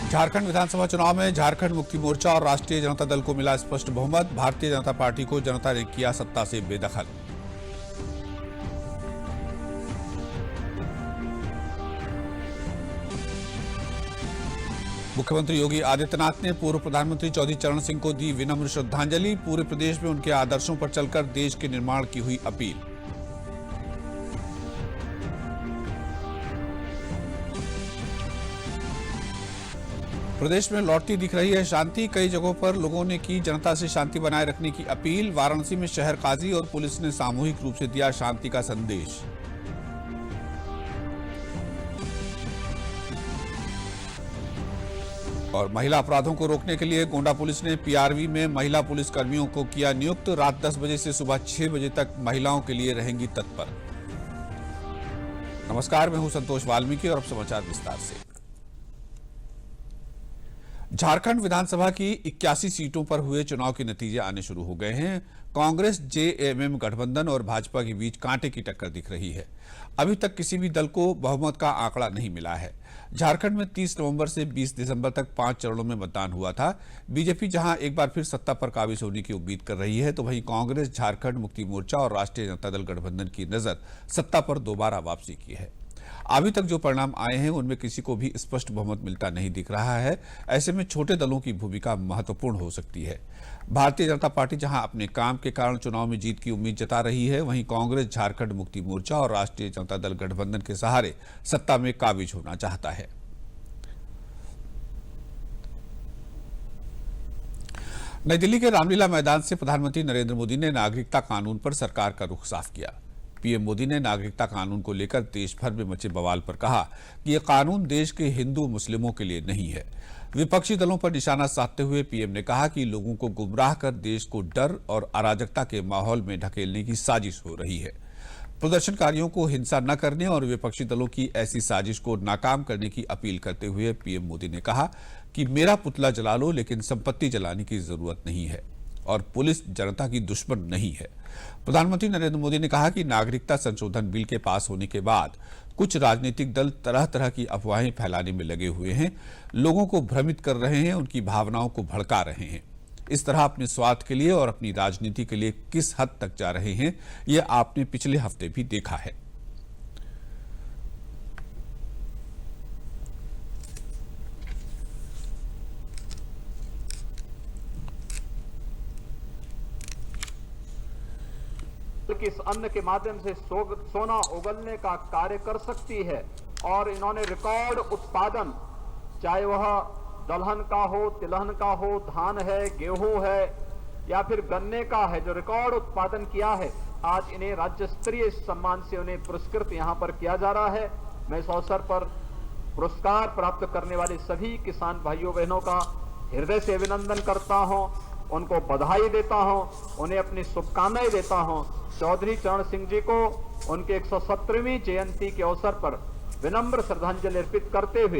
झारखंड विधानसभा चुनाव में झारखंड मुक्ति मोर्चा और राष्ट्रीय जनता दल को मिला स्पष्ट बहुमत। भारतीय जनता पार्टी को जनता ने किया सत्ता से बेदखल। मुख्यमंत्री योगी आदित्यनाथ ने पूर्व प्रधानमंत्री चौधरी चरण सिंह को दी विनम्र श्रद्धांजलि। पूरे प्रदेश में उनके आदर्शों पर चलकर देश के निर्माण की हुई अपील। प्रदेश में लौटती दिख रही है शांति। कई जगहों पर लोगों ने की जनता से शांति बनाए रखने की अपील। वाराणसी में शहर काजी और पुलिस ने सामूहिक रूप से दिया शांति का संदेश। और महिला अपराधों को रोकने के लिए गोंडा पुलिस ने पीआरवी में महिला पुलिस कर्मियों को किया नियुक्त। रात 10 बजे से सुबह 6 बजे तक महिलाओं के लिए रहेंगी तत्पर। नमस्कार, मैं हूं संतोष वाल्मीकि और अब समाचार विस्तार से। झारखंड विधानसभा की 81 सीटों पर हुए चुनाव के नतीजे आने शुरू हो गए हैं। कांग्रेस जेएमएम गठबंधन और भाजपा के बीच कांटे की टक्कर दिख रही है। अभी तक किसी भी दल को बहुमत का आंकड़ा नहीं मिला है। झारखंड में 30 नवंबर से 20 दिसंबर तक 5 चरणों में मतदान हुआ था। बीजेपी जहां एक बार फिर सत्ता पर काबिज होने की उम्मीद कर रही है, तो वहीं कांग्रेस, झारखंड मुक्ति मोर्चा और राष्ट्रीय जनता दल गठबंधन की नजर सत्ता पर दोबारा वापसी की है। अभी तक जो परिणाम आए हैं उनमें किसी को भी स्पष्ट बहुमत मिलता नहीं दिख रहा है। ऐसे में छोटे दलों की भूमिका महत्वपूर्ण हो सकती है। भारतीय जनता पार्टी जहां अपने काम के कारण चुनाव में जीत की उम्मीद जता रही है, वहीं कांग्रेस, झारखंड मुक्ति मोर्चा और राष्ट्रीय जनता दल गठबंधन के सहारे सत्ता में काबिज होना चाहता है। नई दिल्ली के रामलीला मैदान से प्रधानमंत्री नरेंद्र मोदी ने नागरिकता कानून पर सरकार का रुख साफ किया। पीएम मोदी ने नागरिकता कानून को लेकर देश भर में मचे बवाल पर कहा कि यह कानून देश के हिंदू मुस्लिमों के लिए नहीं है। विपक्षी दलों पर निशाना साधते हुए पीएम ने कहा कि लोगों को गुमराह कर देश को डर और अराजकता के माहौल में ढकेलने की साजिश हो रही है। प्रदर्शनकारियों को हिंसा न करने और विपक्षी दलों की ऐसी साजिश को नाकाम करने की अपील करते हुए पीएम मोदी ने कहा कि मेरा पुतला जला लो, लेकिन संपत्ति जलाने की जरूरत नहीं है और पुलिस जनता की दुश्मन नहीं है। प्रधानमंत्री नरेंद्र मोदी ने कहा कि नागरिकता संशोधन बिल के पास होने के बाद कुछ राजनीतिक दल तरह तरह की अफवाहें फैलाने में लगे हुए हैं, लोगों को भ्रमित कर रहे हैं, उनकी भावनाओं को भड़का रहे हैं। इस तरह अपने स्वार्थ के लिए और अपनी राजनीति के लिए किस हद तक जा रहे हैं, यह आपने पिछले हफ्ते भी देखा है। कि इस अन्न के माध्यम से सोना उगलने का कार्य कर सकती है और इन्होंने रिकॉर्ड उत्पादन, चाहे वह दलहन का हो, तिलहन का हो, धान है, गेहूं है या फिर गन्ने का है, जो रिकॉर्ड उत्पादन किया है, आज इन्हें राज्य स्तरीय सम्मान से उन्हें पुरस्कृत यहां पर किया जा रहा है। मैं इस अवसर पर पुरस्कार प्राप्त करने वाले सभी किसान भाइयों बहनों का हृदय से अभिनंदन करता हूं, उनको बधाई देता हूं, उन्हें अपनी शुभकामनाएं देता हूं। चौधरी चरण सिंह जी को उनके 117वीं जयंती के अवसर पर विनम्र श्रद्धांजलि अर्पित करते हुए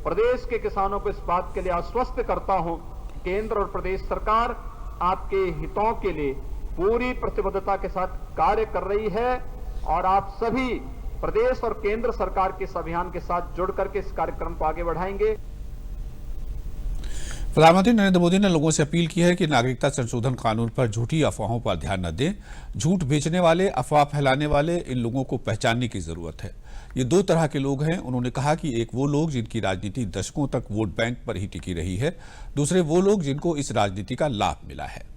प्रदेश के किसानों को इस बात के लिए आश्वस्त करता हूं, केंद्र और प्रदेश सरकार आपके हितों के लिए पूरी प्रतिबद्धता के साथ कार्य कर रही है और आप सभी प्रदेश और केंद्र सरकार के इस अभियान के साथ जुड़ करके इस कार्यक्रम को आगे बढ़ाएंगे। प्रधानमंत्री नरेंद्र मोदी ने लोगों से अपील की है कि नागरिकता संशोधन कानून पर झूठी अफवाहों पर ध्यान न दें। झूठ बेचने वाले, अफवाह फैलाने वाले, इन लोगों को पहचानने की जरूरत है। ये दो तरह के लोग हैं। उन्होंने कहा कि एक वो लोग जिनकी राजनीति दशकों तक वोट बैंक पर ही टिकी रही है, दूसरे वो लोग जिनको इस राजनीति का लाभ मिला है।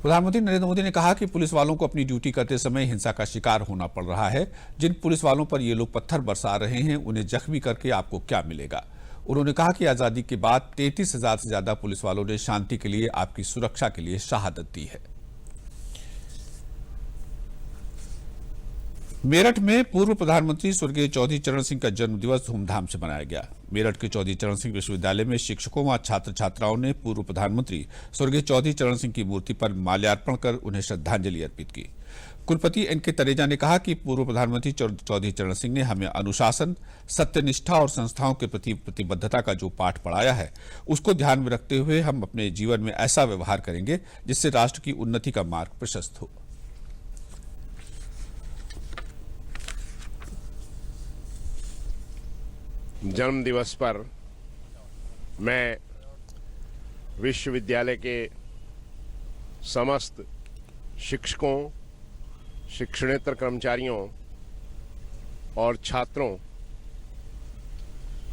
प्रधानमंत्री नरेंद्र मोदी ने कहा कि पुलिस वालों को अपनी ड्यूटी करते समय हिंसा का शिकार होना पड़ रहा है। जिन पुलिस वालों पर ये लोग पत्थर बरसा रहे हैं, उन्हें जख्मी करके आपको क्या मिलेगा। उन्होंने कहा कि आजादी के बाद 33,000 से ज्यादा पुलिस वालों ने शांति के लिए, आपकी सुरक्षा के लिए शहादत दी है। मेरठ में पूर्व प्रधानमंत्री स्वर्गीय चौधरी चरण सिंह का जन्मदिवस धूमधाम से मनाया गया। मेरठ के चौधरी चरण सिंह विश्वविद्यालय में शिक्षकों व छात्र छात्राओं ने पूर्व प्रधानमंत्री स्वर्गीय चौधरी चरण सिंह की मूर्ति पर माल्यार्पण कर उन्हें श्रद्धांजलि अर्पित की। कुलपति एनके तनेजा ने कहा कि पूर्व प्रधानमंत्री चौधरी चरण सिंह ने हमें अनुशासन, सत्यनिष्ठा और संस्थाओं के प्रति प्रतिबद्धता का जो पाठ पढ़ाया है, उसको ध्यान में रखते हुए हम अपने जीवन में ऐसा व्यवहार करेंगे जिससे राष्ट्र की उन्नति का मार्ग प्रशस्त हो। जन्म दिवस पर मैं विश्वविद्यालय के समस्त शिक्षकों, शिक्षणेतर कर्मचारियों और छात्रों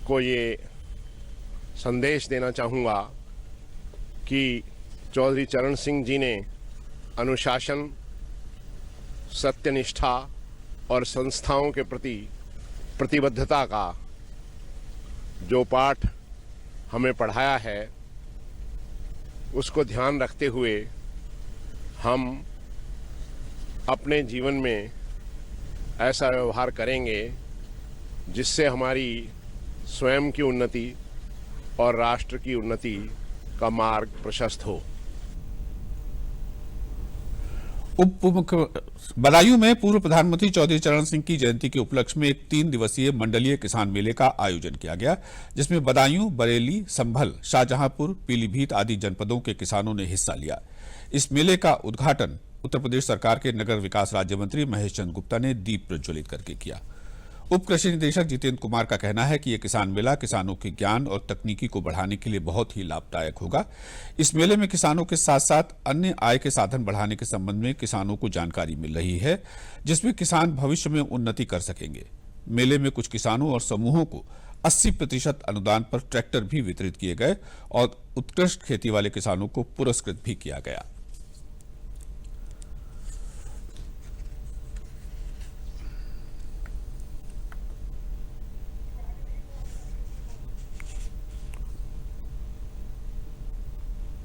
को ये संदेश देना चाहूँगा कि चौधरी चरण सिंह जी ने अनुशासन, सत्यनिष्ठा और संस्थाओं के प्रति प्रतिबद्धता का जो पाठ हमें पढ़ाया है, उसको ध्यान रखते हुए हम अपने जीवन में ऐसा व्यवहार करेंगे जिससे हमारी स्वयं की उन्नति और राष्ट्र की उन्नति का मार्ग प्रशस्त हो। बदायूं में पूर्व प्रधानमंत्री चौधरी चरण सिंह की जयंती के उपलक्ष्य में एक 3 दिवसीय मंडलीय किसान मेले का आयोजन किया गया, जिसमें बदायूं, बरेली, संभल, शाहजहांपुर, पीलीभीत आदि जनपदों के किसानों ने हिस्सा लिया। इस मेले का उद्घाटन उत्तर प्रदेश सरकार के नगर विकास राज्य मंत्री महेश चंद्र गुप्ता ने दीप प्रज्वलित करके किया। उप कृषि निदेशक जितेंद्र कुमार का कहना है कि यह किसान मेला किसानों के ज्ञान और तकनीकी को बढ़ाने के लिए बहुत ही लाभदायक होगा। इस मेले में किसानों के साथ साथ अन्य आय के साधन बढ़ाने के संबंध में किसानों को जानकारी मिल रही है, जिसमें किसान भविष्य में उन्नति कर सकेंगे। मेले में कुछ किसानों और समूहों को 80% अनुदान पर ट्रैक्टर भी वितरित किए गए और उत्कृष्ट खेती वाले किसानों को पुरस्कृत भी किया गया।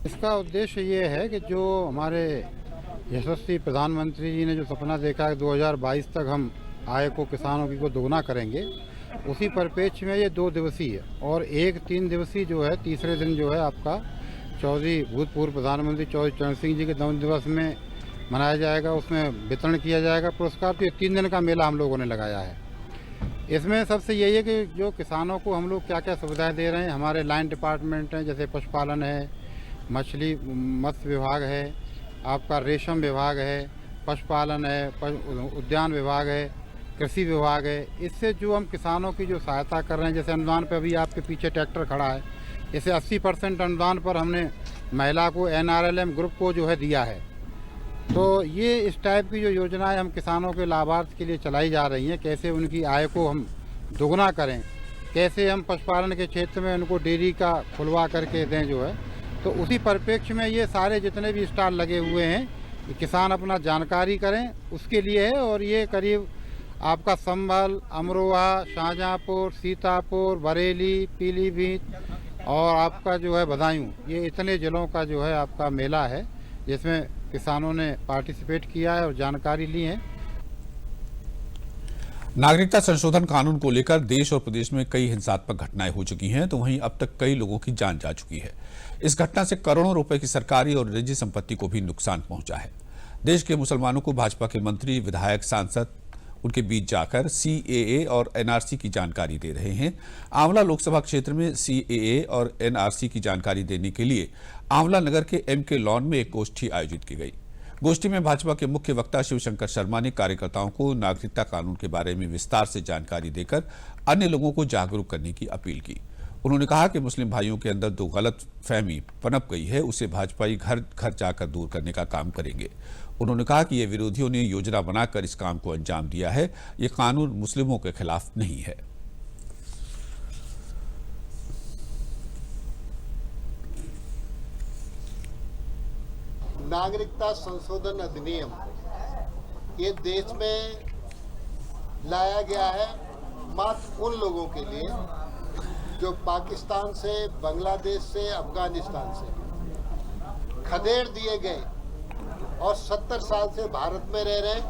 इसका उद्देश्य ये है कि जो हमारे यशस्वी प्रधानमंत्री जी ने जो सपना देखा है 2022 तक हम आय को किसानों की को दोगुना करेंगे, उसी परिप्रेक्ष्य में ये 2 दिवसीय और एक 3 दिवसीय जो है, तीसरे दिन जो है आपका चौधरी भूतपूर्व प्रधानमंत्री चौधरी चरण सिंह जी के जन्म दिवस में मनाया जाएगा। उसमें वितरण किया जाएगा पुरस्कार। तो ये 3 दिन का मेला हम लोगों ने लगाया है। इसमें सबसे यही है कि जो किसानों को हम लोग क्या क्या सुविधाएँ दे रहे हैं। हमारे लाइन डिपार्टमेंट हैं, जैसे पशुपालन है, मत्स्य विभाग है, आपका रेशम विभाग है, पशुपालन है, उद्यान विभाग है, कृषि विभाग है। इससे जो हम किसानों की जो सहायता कर रहे हैं, जैसे अनुदान पर अभी आपके पीछे ट्रैक्टर खड़ा है, इसे 80% अनुदान पर हमने महिला को NRLM ग्रुप को जो है दिया है। तो ये इस टाइप की जो योजनाएं हम किसानों के लाभार्थ के लिए चलाई जा रही हैं, कैसे उनकी आय को हम दोगुना करें, कैसे हम पशुपालन के क्षेत्र में उनको डेयरी का खुलवा करके दें जो है। तो उसी परिप्रेक्ष्य में ये सारे जितने भी स्टॉल लगे हुए हैं, कि किसान अपना जानकारी करें उसके लिए है। और ये करीब आपका संभल, अमरोहा, शाहजहांपुर, सीतापुर, बरेली, पीलीभीत और आपका जो है बदायूं, ये इतने जिलों का जो है आपका मेला है, जिसमें किसानों ने पार्टिसिपेट किया है और जानकारी ली है। नागरिकता संशोधन कानून को लेकर देश और प्रदेश में कई हिंसात्मक घटनाएं हो चुकी हैं, तो वहीं अब तक कई लोगों की जान जा चुकी है। इस घटना से करोड़ों रुपए की सरकारी और निजी संपत्ति को भी नुकसान पहुंचा है। देश के मुसलमानों को भाजपा के मंत्री, विधायक, सांसद उनके बीच जाकर CAA और NRC की जानकारी दे रहे हैं। आंवला लोकसभा क्षेत्र में CAA और NRC की जानकारी देने के लिए आंवला नगर के MK लॉन में एक गोष्ठी आयोजित की गई। गोष्ठी में भाजपा के मुख्य वक्ता शिवशंकर शर्मा ने कार्यकर्ताओं को नागरिकता कानून के बारे में विस्तार से जानकारी देकर अन्य लोगों को जागरूक करने की अपील की। उन्होंने कहा कि मुस्लिम भाइयों के अंदर जो गलत फहमी पनप गई है, उसे भाजपाई घर घर जाकर दूर करने का काम करेंगे। उन्होंने कहा कि ये विरोधियों ने योजना बनाकर इस काम को अंजाम दिया है। ये कानून मुस्लिमों के खिलाफ नहीं है। नागरिकता संशोधन अधिनियम ये देश में लाया गया है मात्र उन लोगों के लिए जो पाकिस्तान से, बांग्लादेश से, अफगानिस्तान से खदेड़ दिए गए और 70 साल से भारत में रह रहे,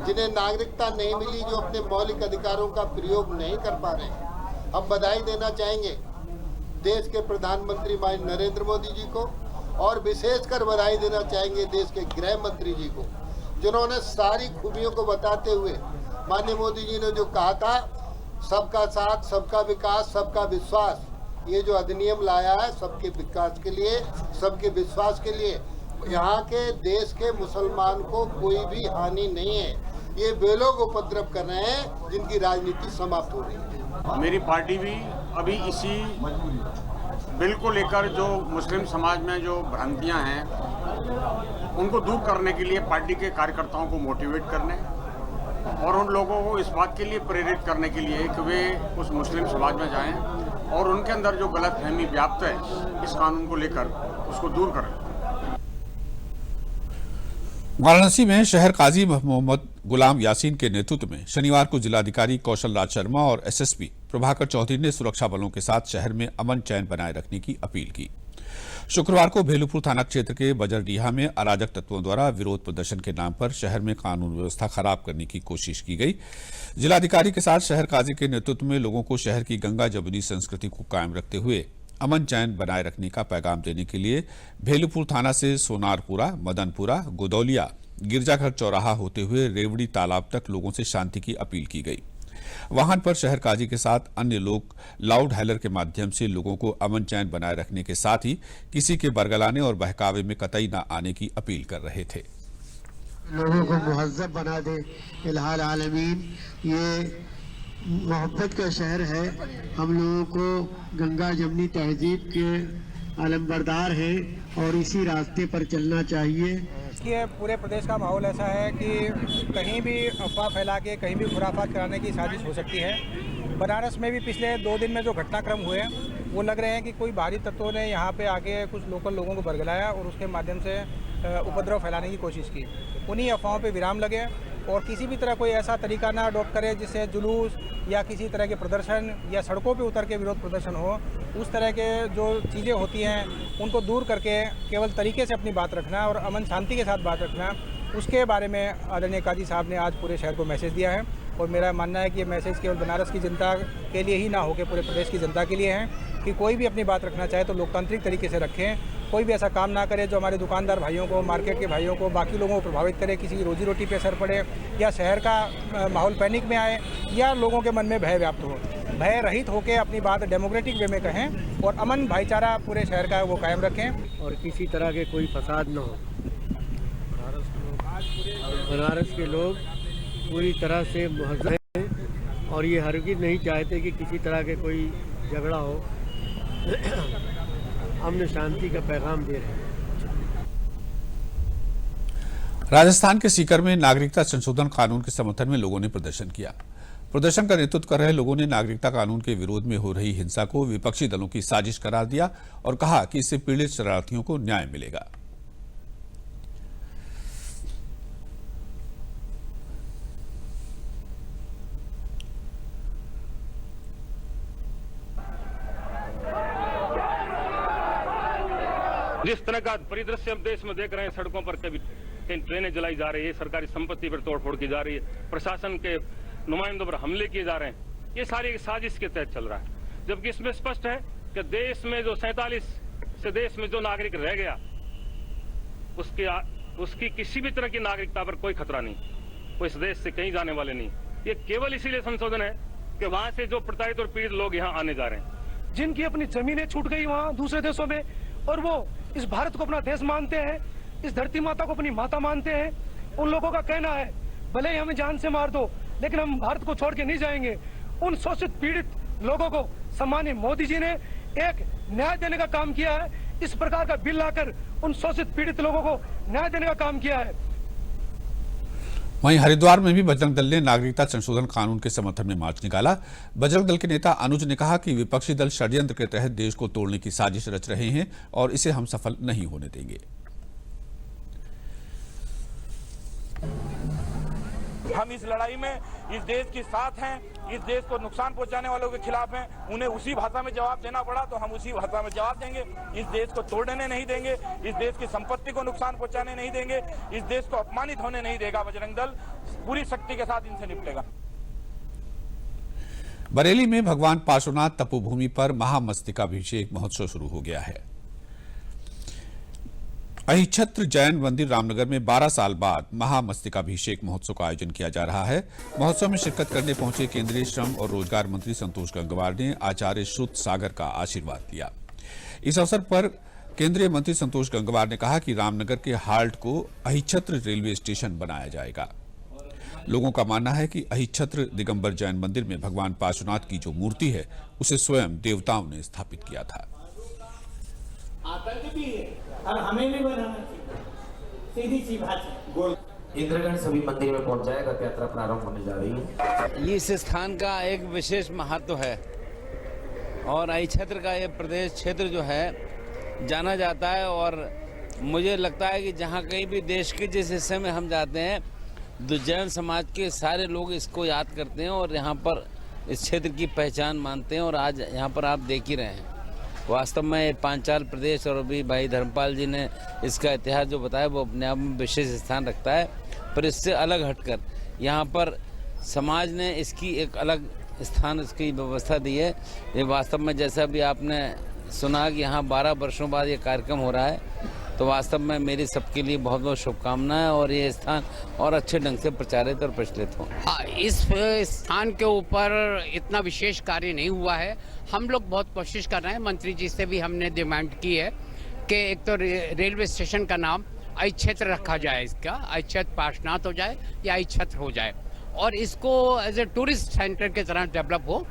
जिन्हें नागरिकता नहीं मिली, जो अपने मौलिक अधिकारों का प्रयोग नहीं कर पा रहे। हम बधाई देना चाहेंगे देश के प्रधानमंत्री माननीय नरेंद्र मोदी जी को, और विशेषकर बधाई देना चाहेंगे देश के गृह मंत्री जी को, जिन्होंने सारी खूबियों को बताते हुए माननीय मोदी जी ने जो कहा था, सबका साथ, सबका विकास, सबका विश्वास, ये जो अधिनियम लाया है सबके विकास के लिए, सबके विश्वास के लिए। यहाँ के देश के मुसलमान को कोई भी हानि नहीं है। ये वे लोग उपद्रव कर रहे हैं जिनकी राजनीति समाप्त हो रही है। मेरी पार्टी भी अभी इसी बिल को लेकर जो मुस्लिम समाज में जो भ्रांतियां हैं उनको दूर करने के लिए पार्टी के कार्यकर्ताओं को मोटिवेट करने और उन लोगों को इस बात के लिए प्रेरित करने के लिए कि वे उस मुस्लिम समाज में जाएं और उनके अंदर जो गलतफहमी व्याप्त है इस कानून को लेकर उसको दूर करें। वाराणसी में शहर काजी मोहम्मद गुलाम यासीन के नेतृत्व में शनिवार को जिलाधिकारी कौशल राज शर्मा और एसएसपी प्रभाकर चौधरी ने सुरक्षा बलों के साथ शहर में अमन चैन बनाए रखने की अपील की। शुक्रवार को भेलूपुर थाना क्षेत्र के बजरडीहा में अराजक तत्वों द्वारा विरोध प्रदर्शन के नाम पर शहर में कानून व्यवस्था खराब करने की कोशिश की गई। जिलाधिकारी के साथ शहर काजी के नेतृत्व में लोगों को शहर की गंगा जमुनी संस्कृति को कायम रखते हुए अमन चैन बनाए रखने का पैगाम देने के लिए भेलूपुर थाना से सोनारपुरा, मदनपुरा, गोदौलिया, गिरजाघर चौराहा होते हुए रेवड़ी तालाब तक लोगों से शांति की अपील की गई। वाहन पर शहर काजी के साथ अन्य लोग लाउड हैलर के माध्यम से लोगों को अमन चैन बनाए रखने के साथ ही किसी के बरगलाने और बहकावे में कतई न आने की अपील कर रहे थे। लोगों को मुहज़्ज़ब बना दे। इल्हाल आलमीन, ये मोहब्बत का शहर है। हम लोगों को गंगा जमनी तहजीब के अलमबरदार हैं और इसी रास्ते पर चलना चाहिए। कि पूरे प्रदेश का माहौल ऐसा है कि कहीं भी अफवाह फैला के कहीं भी खुराफात कराने की साजिश हो सकती है। बनारस में भी पिछले 2 दिन में जो घटनाक्रम हुए वो लग रहे हैं कि कोई बाहरी तत्वों ने यहाँ पे आके कुछ लोकल लोगों को बरगलाया और उसके माध्यम से उपद्रव फैलाने की कोशिश की। उन्हीं अफवाहों पे विराम लगे और किसी भी तरह कोई ऐसा तरीका ना अडॉप्ट करे जिससे जुलूस या किसी तरह के प्रदर्शन या सड़कों पे उतर के विरोध प्रदर्शन हो। उस तरह के जो चीज़ें होती हैं उनको दूर करके केवल तरीके से अपनी बात रखना और अमन शांति के साथ बात रखना, उसके बारे में आदरणीय काजी साहब ने आज पूरे शहर को मैसेज दिया है। और मेरा मानना है कि ये मैसेज केवल बनारस की जनता के लिए ही ना हो के पूरे प्रदेश की जनता के लिए है कि कोई भी अपनी बात रखना चाहे तो लोकतांत्रिक तरीके से रखें। कोई भी ऐसा काम ना करे जो हमारे दुकानदार भाइयों को, मार्केट के भाइयों को, बाकी लोगों को प्रभावित करे, किसी की रोजी रोटी पे असर पड़े या शहर का माहौल पैनिक में आए या लोगों के मन में भय व्याप्त हो। भय रहित होकर अपनी बात डेमोक्रेटिक वे में कहें और अमन भाईचारा पूरे शहर का वो कायम रखें और किसी तरह के कोई फसाद न हो। बनारस के लोग पूरी तरह से मुहज़्ज़ब हैं और ये हरगिज़ नहीं चाहते कि किसी तरह के कोई झगड़ा हो। अमन शांति का पैगाम दे रहे हैं। राजस्थान के सीकर में नागरिकता संशोधन कानून के समर्थन में लोगों ने प्रदर्शन किया। प्रदर्शन का नेतृत्व कर रहे लोगों ने नागरिकता कानून के विरोध में हो रही हिंसा को विपक्षी दलों की साजिश करार दिया और कहा कि इससे पीड़ित शरणार्थियों को न्याय मिलेगा। जिस तरह का परिदृश्य हम देश में देख रहे हैं, सड़कों पर कभी ट्रेनें जलाई जा रही है, सरकारी संपत्ति पर तोड़फोड़ की जा रही है, प्रशासन के नुमाइंदों पर हमले किए जा रहे हैं, ये सारी एक साजिश के तहत चल रहा है। जबकि इसमें स्पष्ट है कि देश में जो 47 से देश में जो नागरिक रह गया उसकी किसी भी तरह की नागरिकता पर कोई खतरा नहीं, वो इस देश से कहीं जाने वाले नहीं। ये केवल इसीलिए संशोधन है कि वहां से जो प्रताड़ित और पीड़ित लोग यहाँ आने जा रहे हैं, जिनकी अपनी जमीनें छूट गई वहां दूसरे देशों में और वो इस भारत को अपना देश मानते हैं, इस धरती माता को अपनी माता मानते हैं, उन लोगों का कहना है भले ही हमें जान से मार दो लेकिन हम भारत को छोड़ के नहीं जाएंगे। उन शोषित पीड़ित लोगों को सम्मानीय मोदी जी ने एक न्याय देने का काम किया है। इस प्रकार का बिल लाकर उन शोषित पीड़ित लोगों को न्याय देने का काम किया है। वहीं हरिद्वार में भी बजरंग दल ने नागरिकता संशोधन कानून के समर्थन में मार्च निकाला। बजरंग दल के नेता अनुज ने कहा कि विपक्षी दल षड्यंत्र के तहत देश को तोड़ने की साजिश रच रहे हैं और इसे हम सफल नहीं होने देंगे। हम इस लड़ाई में इस देश के साथ हैं, इस देश को नुकसान पहुंचाने वालों के खिलाफ हैं। उन्हें उसी भाषा में जवाब देना पड़ा तो हम उसी भाषा में जवाब देंगे। इस देश को तोड़ने नहीं देंगे, इस देश की संपत्ति को नुकसान पहुंचाने नहीं देंगे, इस देश को अपमानित होने नहीं देगा। बजरंग दल पूरी शक्ति के साथ इनसे निपटेगा। बरेली में भगवान पार्श्वनाथ तपोभूमि पर महामस्तकाभिषेक महोत्सव शुरू हो गया है। अहिछत्र जैन मंदिर रामनगर में 12 साल बाद महामस्तकाभिषेक महोत्सव का आयोजन किया जा रहा है। महोत्सव में शिरकत करने पहुंचे केंद्रीय श्रम और रोजगार मंत्री संतोष गंगवार ने आचार्य श्रुत सागर का आशीर्वाद लिया। इस अवसर पर केंद्रीय मंत्री संतोष गंगवार ने कहा कि रामनगर के हाल्ट को अहिछत्र रेलवे स्टेशन बनाया जाएगा। लोगों का मानना है कि अहिच्छत्र दिगंबर जैन मंदिर में भगवान पार्श्वनाथ की जो मूर्ति है उसे स्वयं देवताओं ने स्थापित किया था। आतंक भी है और हमें भी बनाना चाहिए, सीधी सी बात है। इंद्रगण सभी मंदिर में पहुंच जाएगा, यात्रा प्रारंभ होने जा रही है। इस स्थान का एक विशेष महत्व है और अहिच्छत्र का ये प्रदेश क्षेत्र जो है जाना जाता है और मुझे लगता है कि जहाँ कहीं भी देश के जिस हिस्से में हम जाते हैं तो जैन समाज के सारे लोग इसको याद करते हैं और यहाँ पर इस क्षेत्र की पहचान मानते हैं। और आज यहाँ पर आप देख ही रहे हैं, वास्तव में पांचाल प्रदेश और अभी भाई धर्मपाल जी ने इसका इतिहास जो बताया वो अपने आप में विशेष स्थान रखता है। पर इससे अलग हटकर यहाँ पर समाज ने इसकी एक अलग स्थान, इसकी व्यवस्था दी है। ये वास्तव में जैसा भी आपने सुना कि यहाँ 12 वर्षों बाद ये कार्यक्रम हो रहा है, तो वास्तव में मेरी सबके लिए बहुत बहुत शुभकामनाएं और ये स्थान और अच्छे ढंग से प्रचारित और प्रचलित हो। इस स्थान के ऊपर इतना विशेष कार्य नहीं हुआ है। हम लोग बहुत कोशिश कर रहे हैं, मंत्री जी से भी हमने डिमांड की है कि एक तो रेलवे स्टेशन का नाम अहिच्छत्र रखा जाए, इसका अहिच्छत्र पार्श्वनाथ हो जाए या अहिच्छत्र हो जाए और इसको एज ए टूरिस्ट सेंटर की तरह डेवलप हो।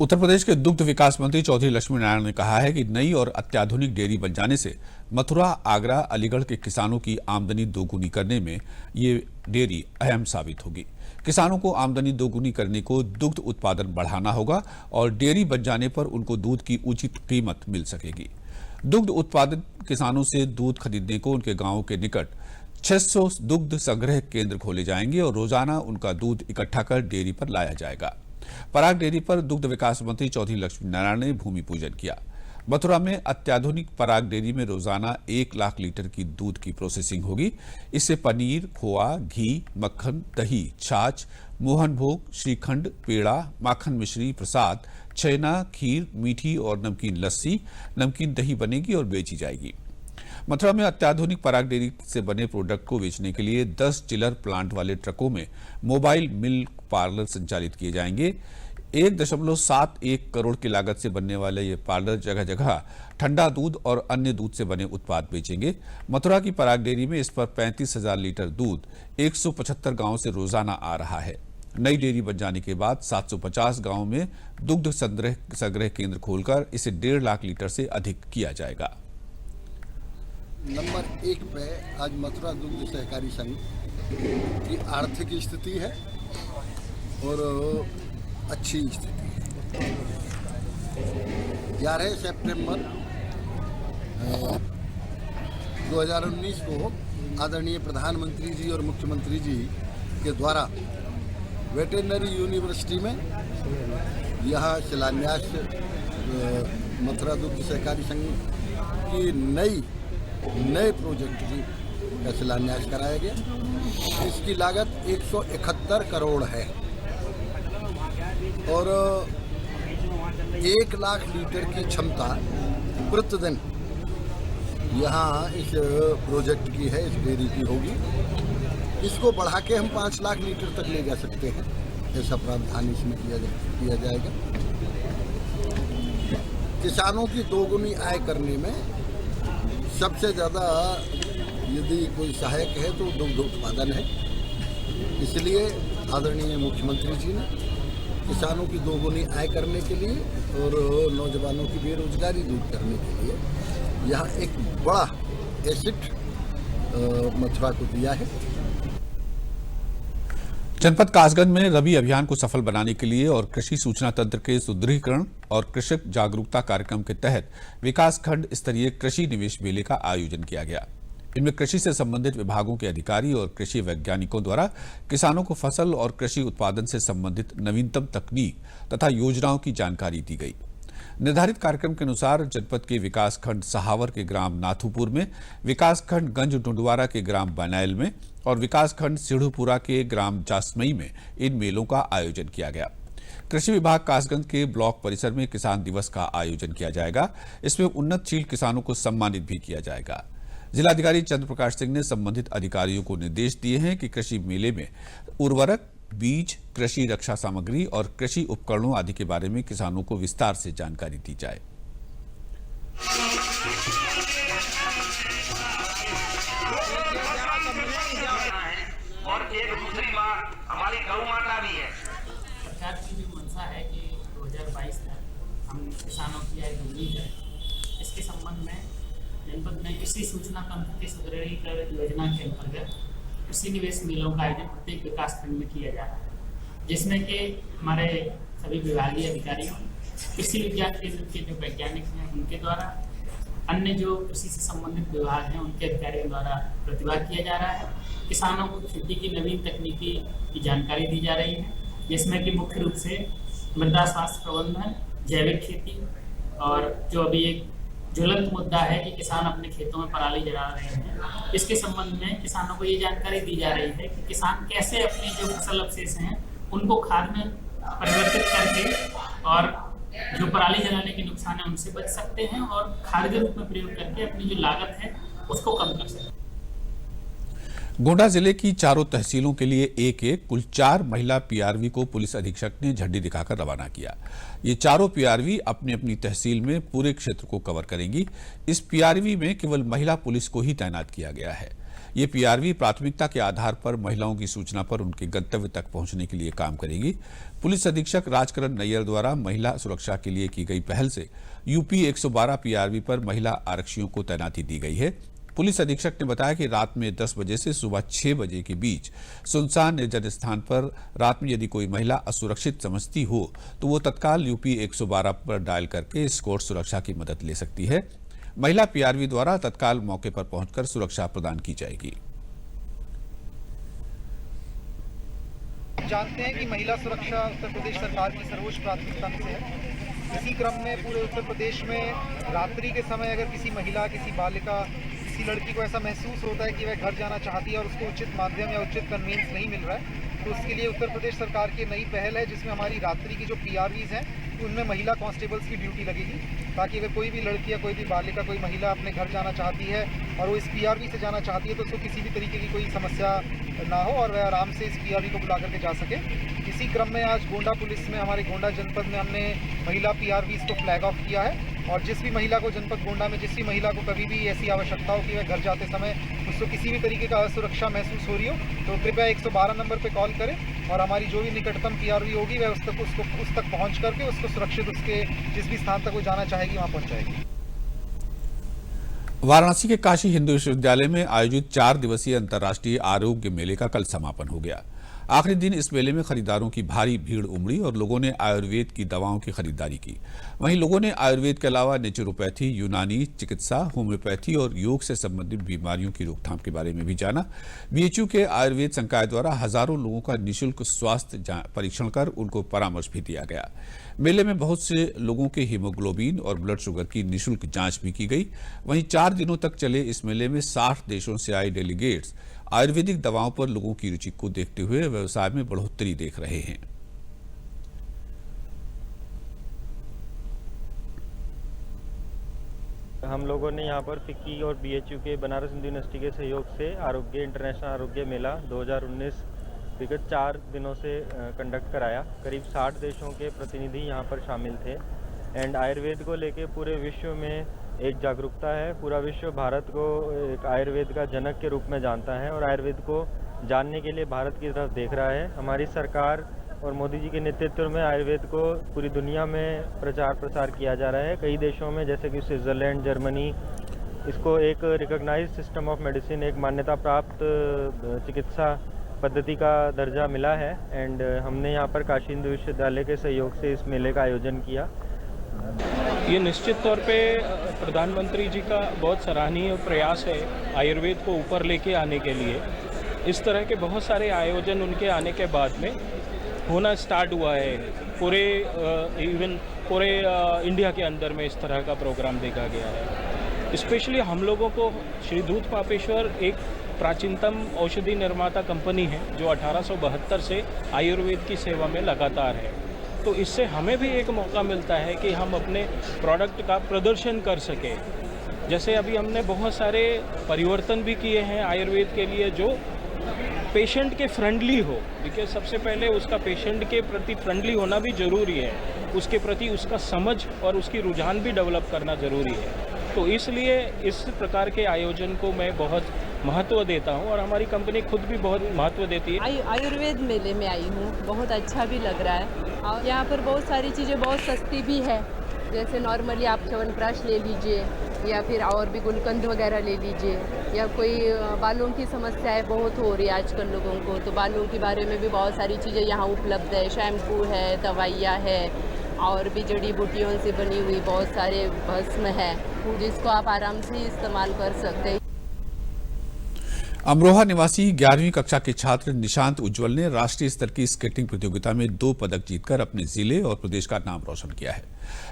उत्तर प्रदेश के दुग्ध विकास मंत्री चौधरी लक्ष्मी नारायण ने कहा है कि नई और अत्याधुनिक डेयरी बन जाने से मथुरा, आगरा, अलीगढ़ के किसानों की आमदनी दोगुनी करने में ये डेयरी अहम साबित होगी। किसानों को आमदनी दोगुनी करने को दुग्ध उत्पादन बढ़ाना होगा और डेयरी बन जाने पर उनको दूध की उचित कीमत मिल सकेगी। दुग्ध उत्पादक किसानों से दूध खरीदने को उनके गांवों के निकट 600 दुग्ध संग्रह केंद्र खोले जाएंगे और रोजाना उनका दूध इकट्ठा कर डेयरी पर लाया जाएगा। पराग डेयरी पर दुग्ध विकास मंत्री चौधरी लक्ष्मी नारायण ने भूमि पूजन किया। मथुरा में अत्याधुनिक पराग डेयरी में रोजाना 1 लाख लीटर की दूध की प्रोसेसिंग होगी। इससे पनीर, खोआ, घी, मक्खन, दही, छाछ, मोहन भोग, श्रीखंड, पेड़ा, माखन मिश्री, प्रसाद, छेना, खीर, मीठी और नमकीन लस्सी, नमकीन दही बनेगी और बेची जाएगी। मथुरा में अत्याधुनिक पराग डेयरी से बने प्रोडक्ट को बेचने के लिए 10 चिलर प्लांट वाले ट्रकों में मोबाइल मिल्क पार्लर संचालित किए जाएंगे। 1.71 करोड़ की लागत से बनने वाले ये पार्लर जगह जगह ठंडा दूध और अन्य दूध से बने उत्पाद बेचेंगे। मथुरा की पराग डेयरी में इस पर 35,000 लीटर दूध 175 गांवों से रोजाना आ रहा है। नई डेयरी बन जाने के बाद 750 गांवों में दुग्ध संग्रह केंद्र खोलकर इसे 1.5 लाख लीटर से अधिक किया जाएगा। नंबर 1 पे आज मथुरा दुग्ध सहकारी संघ की आर्थिक स्थिति है और अच्छी स्थिति है। 11 सितंबर 2019 को आदरणीय प्रधानमंत्री जी और मुख्यमंत्री जी के द्वारा वेटरनरी यूनिवर्सिटी में यहाँ शिलान्यास मथुरा दुग्ध सहकारी संघ की नए प्रोजेक्ट का शिलान्यास कराया गया। इसकी लागत 171 करोड़ है और 1 लाख लीटर की क्षमता प्रतिदिन यहाँ इस प्रोजेक्ट की है, इस डेयरी की होगी। इसको बढ़ा के हम 5 लाख लीटर तक ले जा सकते हैं, ऐसा प्रावधान इसमें किया जाएगा। किसानों की दोगुनी आय करने में सबसे ज़्यादा यदि कोई सहायक है तो दुग्ध उत्पादन है। इसलिए आदरणीय मुख्यमंत्री जी ने किसानों की दोगुनी आय करने के लिए और नौजवानों की बेरोजगारी दूर करने के लिए यहाँ एक बड़ा एसेट मथुरा को दिया है। जनपद कासगंज में रबी अभियान को सफल बनाने के लिए और कृषि सूचना तंत्र के सुदृढ़ीकरण और कृषक जागरूकता कार्यक्रम के तहत विकासखंड स्तरीय कृषि निवेश मेले का आयोजन किया गया। इनमें कृषि से संबंधित विभागों के अधिकारी और कृषि वैज्ञानिकों द्वारा किसानों को फसल और कृषि उत्पादन से संबंधित नवीनतम तकनीक तथा योजनाओं की जानकारी दी गई। निर्धारित कार्यक्रम के अनुसार जनपद के विकासखंड सहावर के ग्राम नाथुपुर में, विकासखंड गंज डुंडवारा के ग्राम बनैल में और विकासखंड सिढ़ुपुरा के ग्राम जासमई में इन मेलों का आयोजन किया गया। कृषि विभाग कासगंज के ब्लॉक परिसर में किसान दिवस का आयोजन किया जाएगा। इसमें उन्नतशील किसानों को सम्मानित भी किया जाएगा। जिलाधिकारी चंद्र प्रकाश सिंह ने संबंधित अधिकारियों को निर्देश दिए हैं कि कृषि मेले में उर्वरक, बीज, कृषि रक्षा सामग्री और कृषि उपकरणों आदि के बारे में किसानों को विस्तार से जानकारी दी जाए। और एक किसानों की आय दोगुनी करें। इसके संबंध में जनपद में कृषि सूचना तंत्र के सुदृढ़ीकरण योजना के अंतर्गत कृषि निवेश मेलों का आयोजन प्रत्येक विकास खंड में किया जा रहा है, जिसमें कि हमारे सभी विभागीय अधिकारियों, कृषि विज्ञान केंद्र के जो वैज्ञानिक हैं उनके द्वारा, अन्य जो कृषि से संबंधित विभाग हैं उनके अधिकारियों द्वारा प्रतिभाग किया जा रहा है। किसानों को खेती की नवीन तकनीकी की जानकारी दी जा रही है, जिसमें कि मुख्य रूप से मृदा स्वास्थ्य प्रबंधन, जैविक खेती और जो अभी एक ज्वलंत मुद्दा है कि किसान अपने खेतों में पराली जला रहे हैं, इसके संबंध में किसानों को ये जानकारी दी जा रही है कि किसान कैसे अपनी जो फसल अवशेष हैं उनको खाद में परिवर्तित करके और जो पराली जलाने के नुकसान है उनसे बच सकते हैं और खाद के रूप में प्रयोग करके अपनी जो लागत है उसको कम कर सकते हैं। गोंडा जिले की चारों तहसीलों के लिए एक कुल 4 महिला पीआरवी को पुलिस अधीक्षक ने झंडी दिखाकर रवाना किया। ये चारों पीआरवी अपनी अपनी तहसील में पूरे क्षेत्र को कवर करेंगी। इस पीआरवी में केवल महिला पुलिस को ही तैनात किया गया है। ये पीआरवी प्राथमिकता के आधार पर महिलाओं की सूचना पर उनके गंतव्य तक पहुंचने के लिए काम करेगी। पुलिस अधीक्षक राजकरण नैयर द्वारा महिला सुरक्षा के लिए की गई पहल से यूपी 112 पीआरवी पर महिला आरक्षियों को तैनाती दी गई है। पुलिस अधीक्षक ने बताया कि रात में 10 बजे से सुबह 6 बजे के बीच सुनसान निर्जन स्थान पर रात में यदि कोई महिला असुरक्षित समझती हो तो वो तत्काल यूपी 112 पर डायल करके एस्कॉर्ट सुरक्षा की मदद ले सकती है। महिला पीआरवी द्वारा तत्काल मौके पर पहुंचकर सुरक्षा प्रदान की जाएगी। जानते हैं कि महिला सुरक्षा उत्तर प्रदेश सरकार की सर्वोच्च प्राथमिकता में से है। इसी क्रम में पूरे उत्तर प्रदेश में रात्रि के समय अगर किसी महिला, किसी बालिका, किसी लड़की को ऐसा महसूस होता है कि वह घर जाना चाहती है और उसको उचित माध्यम या उचित कन्वीनियंस नहीं मिल रहा है, तो उसके लिए उत्तर प्रदेश सरकार की नई पहल है जिसमें हमारी रात्रि की जो पीआरवीज हैं उनमें महिला कांस्टेबल्स की ड्यूटी लगेगी, ताकि अगर कोई भी लड़की या कोई भी बालिका, कोई महिला अपने घर जाना चाहती है और वो इस पीआरवी से जाना चाहती है तो उसको किसी भी तरीके की कोई समस्या ना हो और वह आराम से इस पीआरवी को बुला करके जा सके। इसी क्रम में आज गोंडा पुलिस में, हमारे गोंडा जनपद में हमने महिला पीआरवीज को फ्लैग ऑफ किया है और जिस भी महिला को, जनपद गोंडा में जिस भी महिला को कभी भी ऐसी आवश्यकता हो कि वह घर जाते समय उसको किसी भी तरीके का असुरक्षा महसूस हो रही हो तो कृपया 112 नंबर पर कॉल करें और हमारी जो भी निकटतम पीआरवी होगी वह उस तक पहुँच करके उसको सुरक्षित उसके जिस भी स्थान तक वो जाना चाहेगी वहाँ पहुँचाएगी। वाराणसी के काशी हिंदू विश्वविद्यालय में आयोजित 4 दिवसीय अंतर्राष्ट्रीय आरोग्य मेले का कल समापन हो गया। आखिरी दिन इस मेले में खरीदारों की भारी भीड़ उमड़ी और लोगों ने आयुर्वेद की दवाओं की खरीदारी की। वहीं लोगों ने आयुर्वेद के अलावा नेचुरोपैथी, यूनानी चिकित्सा, होम्योपैथी और योग से संबंधित बीमारियों की रोकथाम के बारे में भी जाना। बीएचयू के आयुर्वेद संकाय द्वारा हजारों लोगों का निःशुल्क स्वास्थ्य परीक्षण कर उनको परामर्श भी दिया गया। मेले में बहुत से लोगों के हीमोग्लोबिन और ब्लड शुगर की निःशुल्क जांच भी की गई। वहीं 4 दिनों तक चले इस मेले में 60 देशों से आए डेलीगेट्स आयुर्वेदिक दवाओं पर लोगों की रुचि को देखते हुए व्यवसाय में बढ़ोतरी देख रहे हैं। हम लोगों ने यहाँ पर फिक्की और बीएचयू के बनारस हिंदू यूनिवर्सिटी के सहयोग से आरोग्य इंटरनेशनल आरोग्य मेला 2019 विगत 4 दिनों से कंडक्ट कराया। करीब 60 देशों के प्रतिनिधि यहाँ पर शामिल थे एंड आयुर्वेद को लेके पूरे विश्व में एक जागरूकता है। पूरा विश्व भारत को एक आयुर्वेद का जनक के रूप में जानता है और आयुर्वेद को जानने के लिए भारत की तरफ देख रहा है। हमारी सरकार और मोदी जी के नेतृत्व में आयुर्वेद को पूरी दुनिया में प्रचार प्रसार किया जा रहा है। कई देशों में जैसे कि स्विट्ज़रलैंड, जर्मनी, इसको एक रिकॉग्नाइज्ड सिस्टम ऑफ मेडिसिन, एक मान्यता प्राप्त चिकित्सा पद्धति का दर्जा मिला है एंड हमने यहाँ पर काशी हिंदू विश्वविद्यालय के सहयोग से इस मेले का आयोजन किया। ये निश्चित तौर पे प्रधानमंत्री जी का बहुत सराहनीय प्रयास है आयुर्वेद को ऊपर लेके आने के लिए। इस तरह के बहुत सारे आयोजन उनके आने के बाद में होना स्टार्ट हुआ है। पूरे इंडिया के अंदर में इस तरह का प्रोग्राम देखा गया है। स्पेशली हम लोगों को श्री दूध पापेश्वर एक प्राचीनतम औषधि निर्माता कंपनी है जो 1872 से आयुर्वेद की सेवा में लगातार है, तो इससे हमें भी एक मौका मिलता है कि हम अपने प्रोडक्ट का प्रदर्शन कर सकें। जैसे अभी हमने बहुत सारे परिवर्तन भी किए हैं आयुर्वेद के लिए जो पेशेंट के फ्रेंडली हो, बिकॉज सबसे पहले उसका पेशेंट के प्रति फ्रेंडली होना भी ज़रूरी है, उसके प्रति उसका समझ और उसकी रुझान भी डेवलप करना ज़रूरी है। तो इसलिए इस प्रकार के आयोजन को मैं बहुत महत्व देता हूं और हमारी कंपनी खुद भी बहुत महत्व देती है। आयुर्वेद मेले में आई हूँ, बहुत अच्छा भी लग रहा है और यहाँ पर बहुत सारी चीज़ें बहुत सस्ती भी है जैसे नॉर्मली आप च्यवनप्राश ले लीजिए या फिर और भी गुलकंद वगैरह ले लीजिए, या कोई बालों की समस्याएं बहुत हो रही है आजकल लोगों को, तो बालों के बारे में भी बहुत सारी चीज़ें यहाँ उपलब्ध है। शैम्पू है, दवाइयाँ है और भी जड़ी बूटियों से बनी हुई बहुत सारे भस्म है जिसको आप आराम से इस्तेमाल कर सकते हैं। अमरोहा निवासी 11वीं कक्षा के छात्र निशांत उज्जवल ने राष्ट्रीय स्तर की स्केटिंग प्रतियोगिता में 2 पदक जीतकर अपने जिले और प्रदेश का नाम रोशन किया है।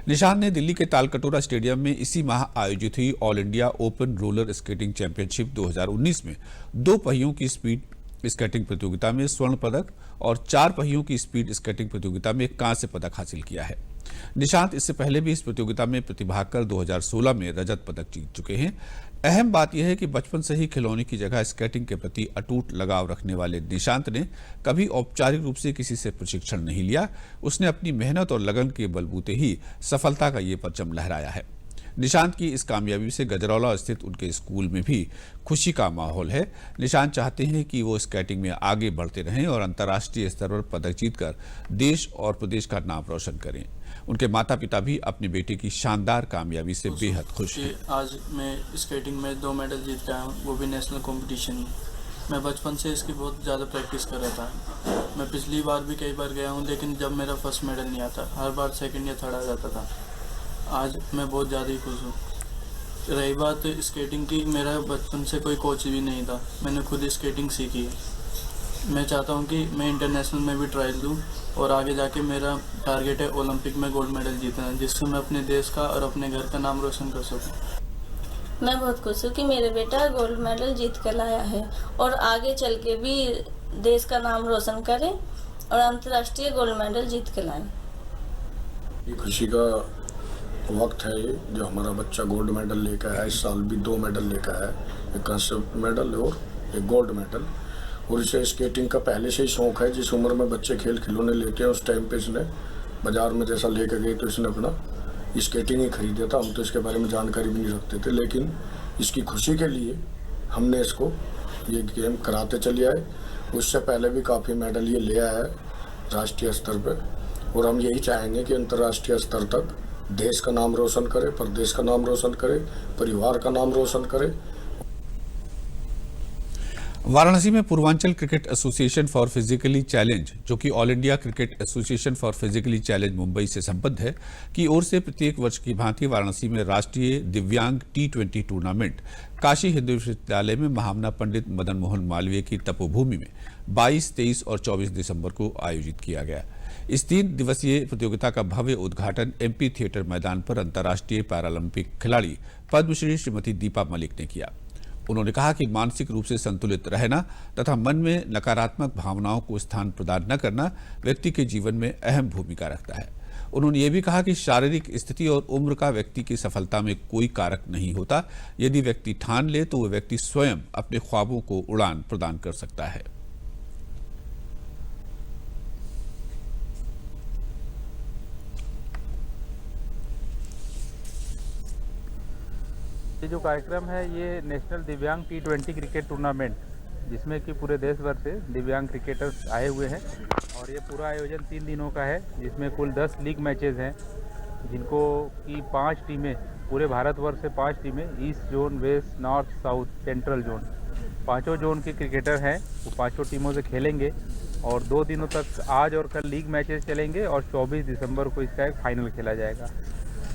निशांत ने दिल्ली के तालकटोरा स्टेडियम में इसी माह आयोजित हुई all India open roller skating championship 2019 में 2 पहियों की स्पीड स्केटिंग प्रतियोगिता में स्वर्ण पदक और 4 पहियों की स्पीड स्केटिंग प्रतियोगिता में कांस्य पदक हासिल किया है। निशांत इससे पहले भी इस प्रतियोगिता में प्रतिभाग कर 2016 में रजत पदक जीत चुके हैं। अहम बात यह है कि बचपन से ही खिलौने की जगह स्केटिंग के प्रति अटूट लगाव रखने वाले निशांत ने कभी औपचारिक रूप से किसी से प्रशिक्षण नहीं लिया। उसने अपनी मेहनत और लगन के बलबूते ही सफलता का ये परचम लहराया है। निशांत की इस कामयाबी से गजरौला स्थित उनके स्कूल में भी खुशी का माहौल है। निशांत चाहते हैं कि वो स्केटिंग में आगे बढ़ते रहें और अंतर्राष्ट्रीय स्तर पर पदक जीतकर देश और प्रदेश का नाम रोशन करें। उनके माता पिता भी अपनी बेटे की शानदार कामयाबी से बेहद खुश हैं। आज मैं स्केटिंग में 2 मेडल जीत के आया हूँ, वो भी नेशनल कंपटीशन में। मैं बचपन से इसकी बहुत ज़्यादा प्रैक्टिस कर रहा था। मैं पिछली बार भी कई बार गया हूँ, लेकिन जब मेरा फर्स्ट मेडल नहीं आता, हर बार सेकंड या थर्ड आ जाता था। आज मैं बहुत ज़्यादा ही खुश हूँ। रही बात स्केटिंग की, मेरा बचपन से कोई कोच भी नहीं था, मैंने खुद स्केटिंग सीखी है। मैं चाहता हूँ कि मैं इंटरनेशनल में भी ट्रायल दूँ और आगे जाके मेरा टारगेट है ओलंपिक में गोल्ड मेडल जीतना, जिससे मैं अपने देश का और अपने घर का नाम रोशन कर सकूँ। मैं बहुत खुश हूँ कि मेरे बेटा गोल्ड मेडल जीत कर लाया है और आगे चल के भी देश का नाम रोशन करे और अंतर्राष्ट्रीय गोल्ड मेडल जीत कर लाए। ये खुशी का वक्त है ये, जो हमारा बच्चा गोल्ड मेडल लेकर आया। इस साल भी 2 मेडल लेकर आया, एक कांस्य मेडल और एक गोल्ड मेडल। और इसे स्केटिंग का पहले से ही शौक है। जिस उम्र में बच्चे खेल खिलौने लेते हैं, उस टाइम पे इसने बाजार में जैसा लेकर गए तो इसने अपना स्केटिंग ही खरीदा था। हम तो इसके बारे में जानकारी भी नहीं रखते थे, लेकिन इसकी खुशी के लिए हमने इसको ये गेम कराते चले आए। उससे पहले भी काफ़ी मेडल ये ले आया है राष्ट्रीय स्तर पर, और हम यही चाहेंगे कि अंतर्राष्ट्रीय स्तर तक देश का नाम रोशन करे, प्रदेश का नाम रोशन करे, परिवार का नाम रोशन करे। वाराणसी में Purvanchal cricket association for physically challenge, जो कि all India cricket association for physically challenge Mumbai से संबद्ध है, की ओर से प्रत्येक वर्ष की भांति वाराणसी में राष्ट्रीय दिव्यांग T20 टूर्नामेंट काशी हिंदू विश्वविद्यालय में महामना पंडित मदन मोहन मालवीय की तपोभूमि में 22, 23 और 24 दिसंबर को आयोजित किया गया। इस 3 दिवसीय प्रतियोगिता का भव्य उद्घाटन MP थिएटर मैदान पर अंतर्राष्ट्रीय पैरालंपिक खिलाड़ी पद्मश्री श्रीमती दीपा मलिक ने किया। उन्होंने कहा कि मानसिक रूप से संतुलित रहना तथा मन में नकारात्मक भावनाओं को स्थान प्रदान न करना व्यक्ति के जीवन में अहम भूमिका रखता है। उन्होंने ये भी कहा कि शारीरिक स्थिति और उम्र का व्यक्ति की सफलता में कोई कारक नहीं होता। यदि व्यक्ति ठान ले तो वह व्यक्ति स्वयं अपने ख्वाबों को उड़ान प्रदान कर सकता है। ये जो कार्यक्रम है, ये नेशनल दिव्यांग T20 क्रिकेट टूर्नामेंट, जिसमें कि पूरे देश भर से दिव्यांग क्रिकेटर्स आए हुए हैं। और ये पूरा आयोजन 3 दिनों का है, जिसमें कुल 10 लीग मैचेस हैं, जिनको कि 5 टीमें, पूरे भारतवर्ष से 5 टीमें, east zone, west, north, south, central zone, 5 zone के क्रिकेटर हैं। वो 5 टीमों से खेलेंगे और 2 दिनों तक आज और कल लीग मैचेस चलेंगे और 24 दिसंबर को इसका एक फाइनल खेला जाएगा।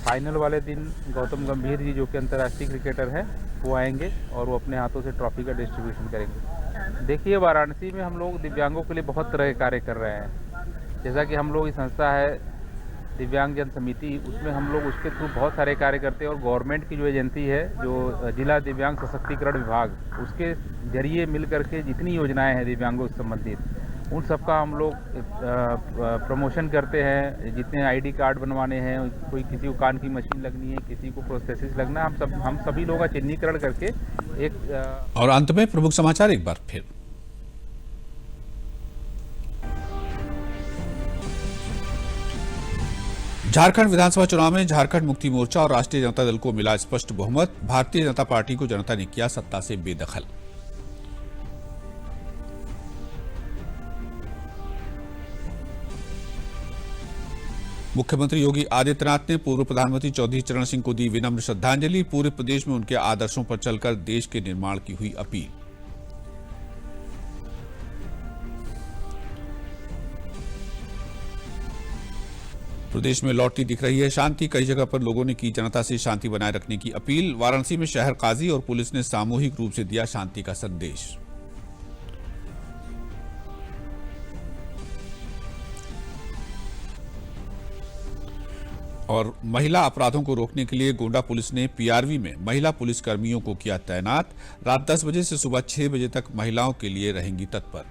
फाइनल वाले दिन गौतम गंभीर जी, जो कि अंतर्राष्ट्रीय क्रिकेटर हैं, वो आएंगे और वो अपने हाथों से ट्रॉफी का डिस्ट्रीब्यूशन करेंगे। देखिए, वाराणसी में हम लोग दिव्यांगों के लिए बहुत तरह के कार्य कर रहे हैं। जैसा कि हम लोग की संस्था है दिव्यांग जन समिति, उसमें हम लोग उसके थ्रू बहुत सारे कार्य करते हैं। और गवर्नमेंट की जो एजेंसी है, जो जिला दिव्यांग सशक्तिकरण विभाग, उसके जरिए मिल करके जितनी योजनाएँ हैं दिव्यांगों से संबंधित, उन सब का हम लोग प्रमोशन करते हैं। जितने ID कार्ड बनवाने हैं, कोई किसी को कान की मशीन लगनी है, किसी को प्रोस्थेसिस लगना है, हम सभी लोगों का चिन्हीकरण करके एक। और अंत में प्रमुख समाचार एक बार फिर। झारखंड विधानसभा चुनाव में झारखंड मुक्ति मोर्चा और राष्ट्रीय जनता दल को मिला स्पष्ट बहुमत। भारतीय जनता पार्टी को जनता ने किया सत्ता से बेदखल। मुख्यमंत्री योगी आदित्यनाथ ने पूर्व प्रधानमंत्री चौधरी चरण सिंह को दी विनम्र श्रद्धांजलि। पूरे प्रदेश में उनके आदर्शों पर चलकर देश के निर्माण की हुई अपील। प्रदेश में लौटती दिख रही है शांति। कई जगह पर लोगों ने की जनता से शांति बनाए रखने की अपील। वाराणसी में शहर काजी और पुलिस ने सामूहिक रूप से दिया शांति का संदेश। और महिला अपराधों को रोकने के लिए गोंडा पुलिस ने पीआरवी में महिला पुलिस कर्मियों को किया तैनात। रात 10 बजे से सुबह 6 बजे तक महिलाओं के लिए रहेंगी तत्पर।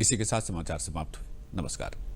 इसी के साथ समाचार समाप्त हुए। नमस्कार।